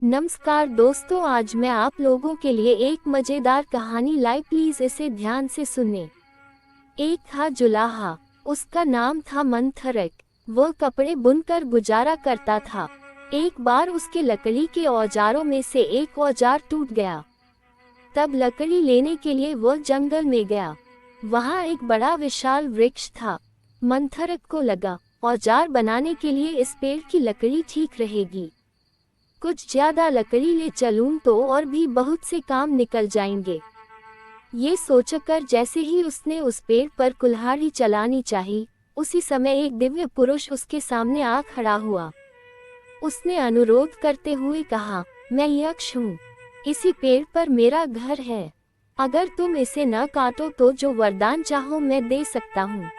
नमस्कार दोस्तों, आज मैं आप लोगों के लिए एक मजेदार कहानी लाई, प्लीज इसे ध्यान से सुने। एक था जुलाहा, उसका नाम था मंथरक। वह कपड़े बुनकर गुजारा करता था। एक बार उसके लकड़ी के औजारों में से एक औजार टूट गया। तब लकड़ी लेने के लिए वह जंगल में गया। वहाँ एक बड़ा विशाल वृक्ष था। मंथरक को लगा, औजार बनाने के लिए इस पेड़ की लकड़ी ठीक रहेगी। कुछ ज्यादा लकड़ी ले चलूं तो और भी बहुत से काम निकल जाएंगे। ये सोचकर जैसे ही उसने उस पेड़ पर कुल्हाड़ी चलानी चाही, उसी समय एक दिव्य पुरुष उसके सामने आ खड़ा हुआ। उसने अनुरोध करते हुए कहा, मैं यक्ष हूँ, इसी पेड़ पर मेरा घर है। अगर तुम इसे न काटो तो जो वरदान चाहो मैं दे सकता हूँ।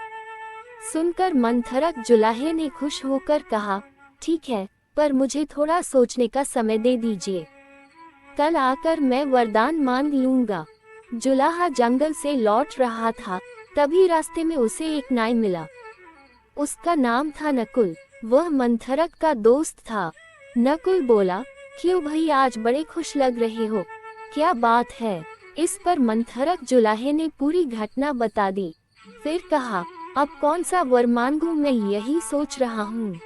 सुनकर मंथरक जुलाहे ने खुश होकर कहा, ठीक है, पर मुझे थोड़ा सोचने का समय दे दीजिए। कल आकर मैं वरदान मांग लूंगा। जुलाहा जंगल से लौट रहा था, तभी रास्ते में उसे एक नाई मिला। उसका नाम था नकुल। वह मंथरक का दोस्त था। नकुल बोला, क्यों भाई, आज बड़े खुश लग रहे हो, क्या बात है? इस पर मंथरक जुलाहे ने पूरी घटना बता दी। फिर कहा, अब कौन सा वर मांगूं, मैं यही सोच रहा हूँ।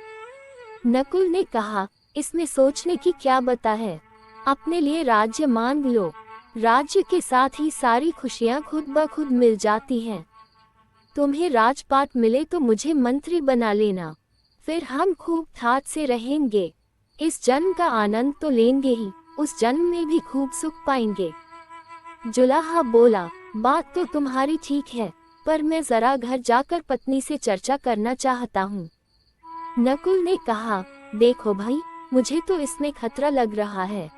नकुल ने कहा, इसमें सोचने की क्या बात है, अपने लिए राज्य मांग लो। राज्य के साथ ही सारी खुशियां खुद ब खुद मिल जाती हैं। तुम्हें राजपाट मिले तो मुझे मंत्री बना लेना, फिर हम खूब ठाट से रहेंगे। इस जन्म का आनंद तो लेंगे ही, उस जन्म में भी खूब सुख पाएंगे। जुलाहा बोला, बात तो तुम्हारी ठीक है, पर मैं जरा घर जाकर पत्नी से चर्चा करना चाहता हूँ। नकुल ने कहा, देखो भाई, मुझे तो इसमें खतरा लग रहा है।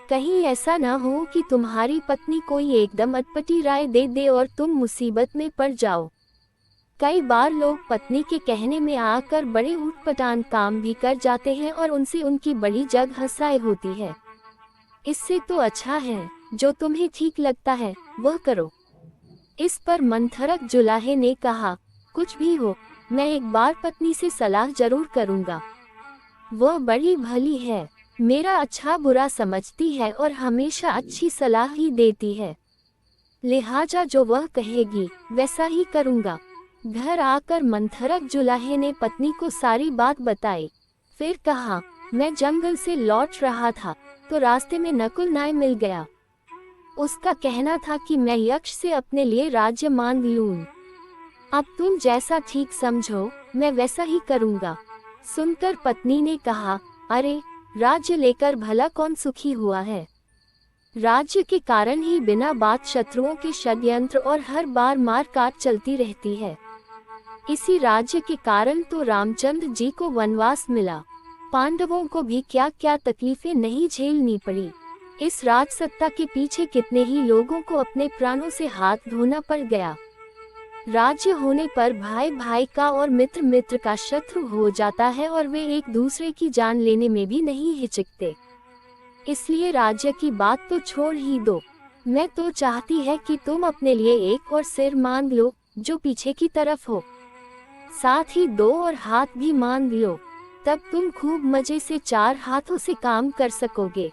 कहीं ऐसा न हो कि तुम्हारी पत्नी कोई एकदम अटपटी राय दे दे और तुम मुसीबत में पड़ जाओ। कई बार लोग पत्नी के कहने में आकर बड़े ऊटपटांग काम भी कर जाते हैं और उनसे उनकी बड़ी जग हंसाई होती है। इससे तो अच्छा है जो तुम्हें ठीक लगता है वह करो। इस पर मंथरक जुलाहे ने कहा, कुछ भी हो, मैं एक बार पत्नी से सलाह जरूर करूंगा। वह बड़ी भली है, मेरा अच्छा बुरा समझती है और हमेशा अच्छी सलाह ही देती है। लिहाजा जो वह कहेगी वैसा ही करूंगा। घर आकर मंथरक जुलाहे ने पत्नी को सारी बात बताई। फिर कहा, मैं जंगल से लौट रहा था तो रास्ते में नकुल नाई मिल गया। उसका कहना था कि मैं यक्ष से अपने लिए राज्य मांग लूं। अब तुम जैसा ठीक समझो मैं वैसा ही करूंगा। सुनकर पत्नी ने कहा, अरे, राज्य लेकर भला कौन सुखी हुआ है? राज्य के कारण ही बिना बात शत्रुओं के षड्यंत्र और हर बार मार काट चलती रहती है। इसी राज्य के कारण तो रामचंद्र जी को वनवास मिला। पांडवों को भी क्या क्या तकलीफें नहीं झेलनी पड़ी। इस राजसत्ता के पीछे कितने ही लोगों को अपने प्राणों से हाथ धोना पड़ गया। राज्य होने पर भाई भाई का और मित्र मित्र का शत्रु हो जाता है और वे एक दूसरे की जान लेने में भी नहीं हिचकते। इसलिए राज्य की बात तो छोड़ ही दो। मैं तो चाहती है कि तुम अपने लिए एक और सिर मांग लो जो पीछे की तरफ हो, साथ ही दो और हाथ भी मांग लो। तब तुम खूब मजे से चार हाथों से काम कर सकोगे।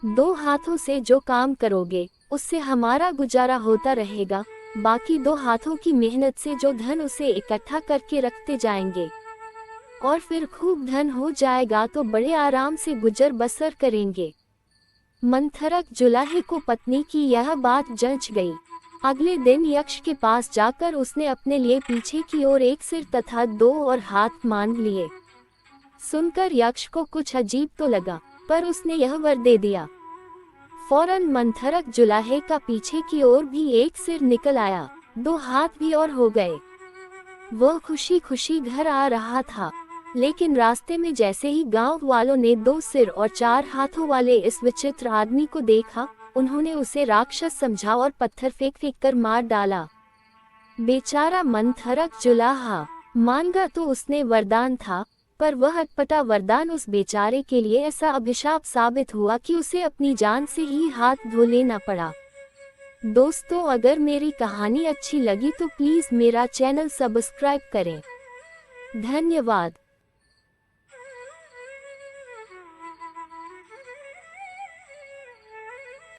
दो हाथों से जो काम करोगे उससे हमारा गुजारा होता रहेगा। बाकी दो हाथों की मेहनत से जो धन उसे इकट्ठा करके रखते जाएंगे और फिर खूब धन हो जाएगा तो बड़े आराम से गुजर बसर करेंगे। मंथरक जुलाहे को पत्नी की यह बात जच गई। अगले दिन यक्ष के पास जाकर उसने अपने लिए पीछे की ओर एक सिर तथा दो और हाथ मांग लिए। सुनकर यक्ष को कुछ अजीब तो लगा, पर उसने यह वर दे दिया। फौरन मंथरक जुलाहे का पीछे की ओर भी एक सिर निकल आया, दो हाथ भी और हो गए। वह खुशी खुशी घर आ रहा था, लेकिन रास्ते में जैसे ही गांव वालों ने दो सिर और चार हाथों वाले इस विचित्र आदमी को देखा, उन्होंने उसे राक्षस समझा और पत्थर फेंक फेंक कर मार डाला। बेचारा मंथरक जुलाहा, मांगा तो उसने वरदान था, पर वह अटपटा वरदान उस बेचारे के लिए ऐसा अभिशाप साबित हुआ कि उसे अपनी जान से ही हाथ धो लेना पड़ा। दोस्तों, अगर मेरी कहानी अच्छी लगी तो प्लीज मेरा चैनल सब्सक्राइब करें। धन्यवाद।